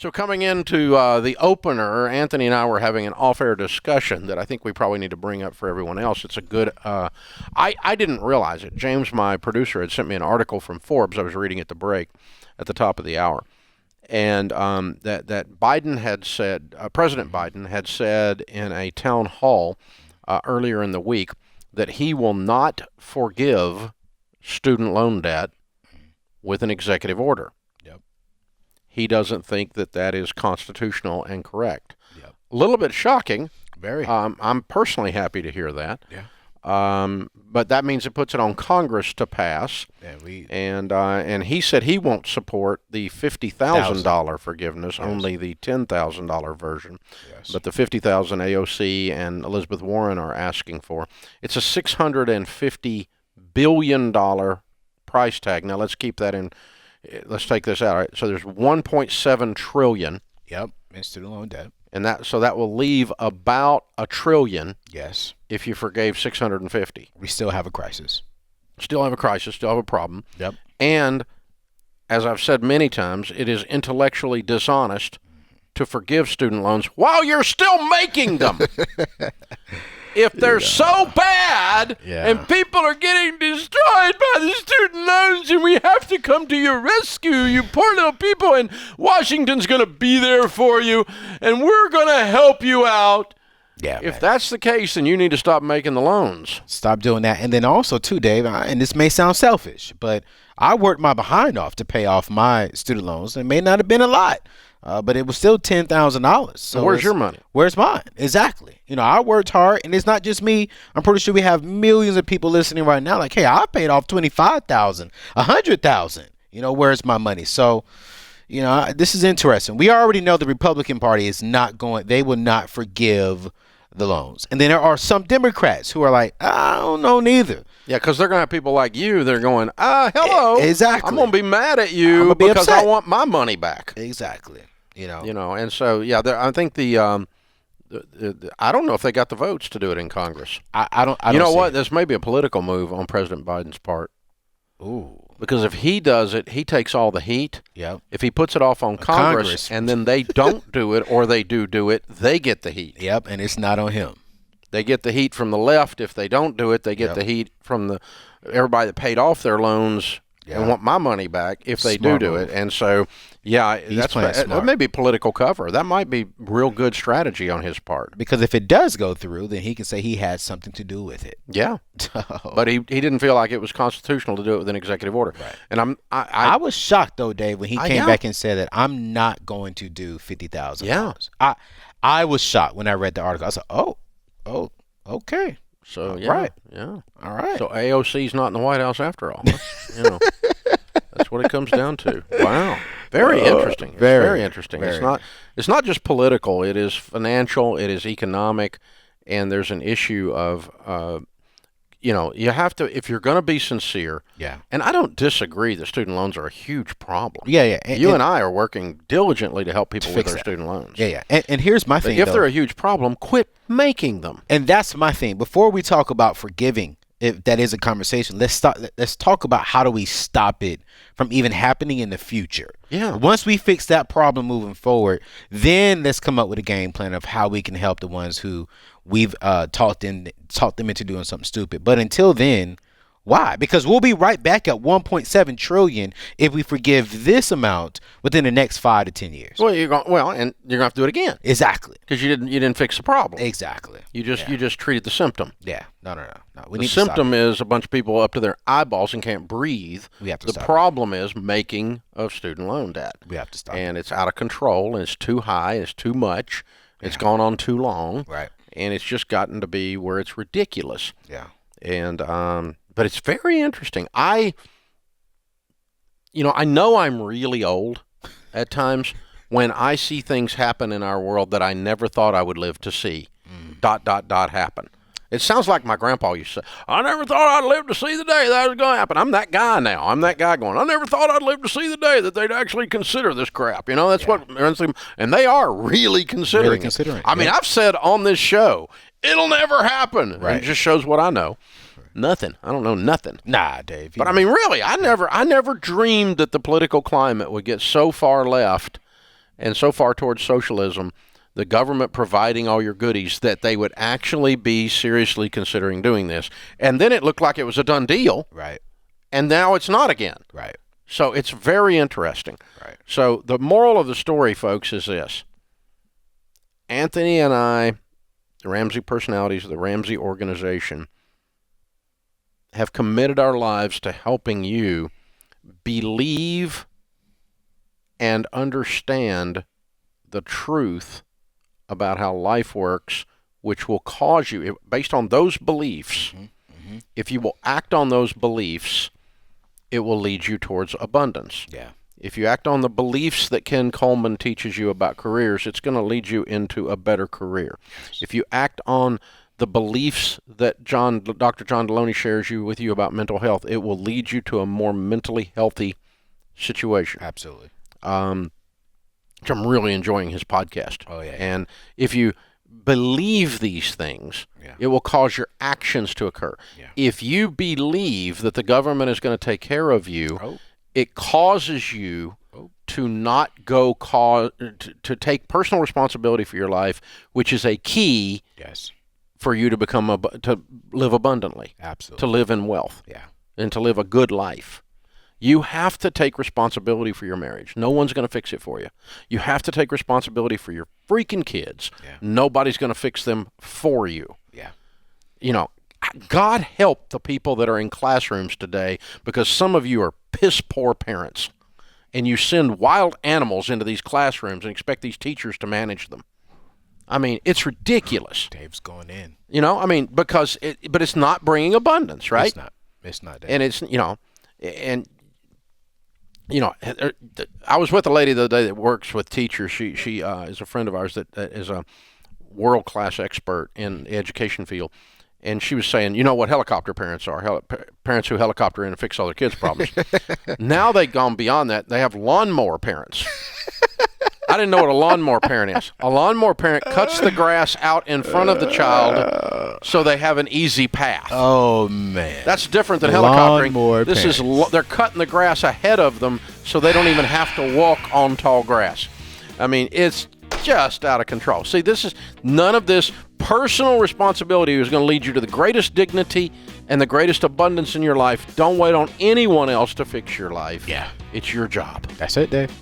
So coming into the opener, Anthony and I were having an off-air discussion that I think we probably need to bring up for everyone else. It's a good. I didn't realize it. James, my producer, had sent me an article from Forbes. I was reading at the break, at the top of the hour, and that Biden had said, President Biden had said in a town hall earlier in the week that he will not forgive student loan debt with an executive order. He doesn't think that that is constitutional and correct. Yep. A little bit shocking. Very. I'm personally happy to hear that. Yeah. But that means it puts it on Congress to pass. Yeah, and he said he won't support the $50,000 forgiveness, yes. Only the $10,000 version. Yes. But the $50,000 AOC and Elizabeth Warren are asking for. It's a $650 billion price tag. Now let's keep that in. Let's take this out. All right? So there's 1.7 trillion. Yep, in student loan debt. And that will leave about $1 trillion. Yes. If you forgave 650. We still have a crisis. Still have a crisis, still have a problem. Yep. And as I've said many times, it is intellectually dishonest to forgive student loans while you're still making them. If they're so bad and people are getting destroyed by the student loans and we have to come to your rescue, you poor little people, and Washington's going to be there for you and we're going to help you out. Yeah, if that's the case, then you need to stop making the loans. Stop doing that. And then also, too, Dave, and this may sound selfish, but I worked my behind off to pay off my student loans. It may not have been a lot. But it was still $10,000. So where's your money? Where's mine? Exactly. You know, I worked hard, and it's not just me. I'm pretty sure we have millions of people listening right now. Like, hey, I paid off $25,000, $100,000. You know, where's my money? So, you know, this is interesting. We already know the Republican Party is not going. They will not forgive the loans. And then there are some Democrats who are like, I don't know neither. Yeah, because they're going to have people like you. They're going, hello. Exactly. I'm going to be mad at you because I want my money back. Exactly. You know, and so I think I don't know if they got the votes to do it in Congress. I don't. You know what? This may be a political move on President Biden's part. Ooh. Because if he does it, he takes all the heat. Yep. If he puts it off on Congress and then they don't do it or they do it, they get the heat. Yep, and it's not on him. They get the heat from the left. If they don't do it, they get the heat from everybody that paid off their loans and want my money back if they do it. And so, that may be political cover. That might be real good strategy on his part. Because if it does go through, then he can say he had something to do with it. Yeah. But he didn't feel like it was constitutional to do it with an executive order. Right. And I was shocked, though, Dave, when he came back and said that I'm not going to do $50,000. Yeah. I was shocked when I read the article. I said, oh, okay. So, right. Yeah. All right. So AOC's not in the White House after all. Huh? That's what it comes down to. Wow. Very interesting. Very interesting. It's not just political. It is financial. It is economic. And there's an issue of, you have to, if you're going to be sincere. Yeah. And I don't disagree that student loans are a huge problem. Yeah. You and I are working diligently to help people with their student loans. Yeah. And here's my thing. If they're a huge problem, quit making them. And that's my thing. Before we talk about forgiving, if that is a conversation, let's talk about how do we stop it from even happening in the future. Yeah. Once we fix that problem moving forward, then let's come up with a game plan of how we can help the ones who we've talked them into doing something stupid. But until then, why? Because we'll be right back at 1.7 trillion if we forgive this amount within the next 5 to 10 years. Well, and you're going to have to do it again. Exactly. Because you didn't fix the problem. Exactly. You just treated the symptom. Yeah. No. The symptom is a bunch of people up to their eyeballs and can't breathe. We have to stop. The problem is making of student loan debt. We have to stop. And it's out of control, and it's too high, it's too much, it's gone on too long. Right. And it's just gotten to be where it's ridiculous. Yeah. And but it's very interesting. I know I'm really old at times when I see things happen in our world that I never thought I would live to see. ... happen. It sounds like my grandpa used to say, I never thought I'd live to see the day that was going to happen. I'm that guy now. I'm that guy going, I never thought I'd live to see the day that they'd actually consider this crap. That's what, and they are really considering it. I mean, I've said on this show, it'll never happen. Right. It just shows what I know. Nothing. I don't know nothing. Nah, Dave. But I mean, really, I never dreamed that the political climate would get so far left and so far towards socialism, the government providing all your goodies, that they would actually be seriously considering doing this. And then it looked like it was a done deal. Right. And now it's not again. Right. So it's very interesting. Right. So the moral of the story, folks, is this. Anthony and I, the Ramsey personalities of the Ramsey organization, have committed our lives to helping you believe and understand the truth about how life works, which will cause you, based on those beliefs, if you will act on those beliefs, it will lead you towards abundance. Yeah. If you act on the beliefs that Ken Coleman teaches you about careers, it's going to lead you into a better career. Yes. If you act on the beliefs that Dr. John Deloney shares with you about mental health, it will lead you to a more mentally healthy situation. Absolutely. Which I'm really enjoying his podcast. Oh, yeah. And if you believe these things, it will cause your actions to occur. Yeah. If you believe that the government is going to take care of you, it causes you to not go to take personal responsibility for your life, which is a key for you to become to live abundantly. Absolutely. To live in wealth. Yeah. And to live a good life. You have to take responsibility for your marriage. No one's going to fix it for you. You have to take responsibility for your freaking kids. Yeah. Nobody's going to fix them for you. Yeah. You know, God help the people that are in classrooms today, because some of you are piss poor parents and you send wild animals into these classrooms and expect these teachers to manage them. I mean, it's ridiculous. Dave's going in. You know, I mean, but it's not bringing abundance, right? It's not. Dave. And it's, I was with a lady the other day that works with teachers. She is a friend of ours that is a world-class expert in the education field. And she was saying, you know what helicopter parents are? Parents who helicopter in and fix all their kids' problems. Now they've gone beyond that. They have lawnmower parents. I didn't know what a lawnmower parent is. A lawnmower parent cuts the grass out in front of the child so they have an easy path. Oh, man. That's different than helicoptering. Lawnmower This is they're cutting the grass ahead of them so they don't even have to walk on tall grass. I mean, it's just out of control. See, none of this personal responsibility is going to lead you to the greatest dignity and the greatest abundance in your life. Don't wait on anyone else to fix your life. Yeah. It's your job. That's it, Dave.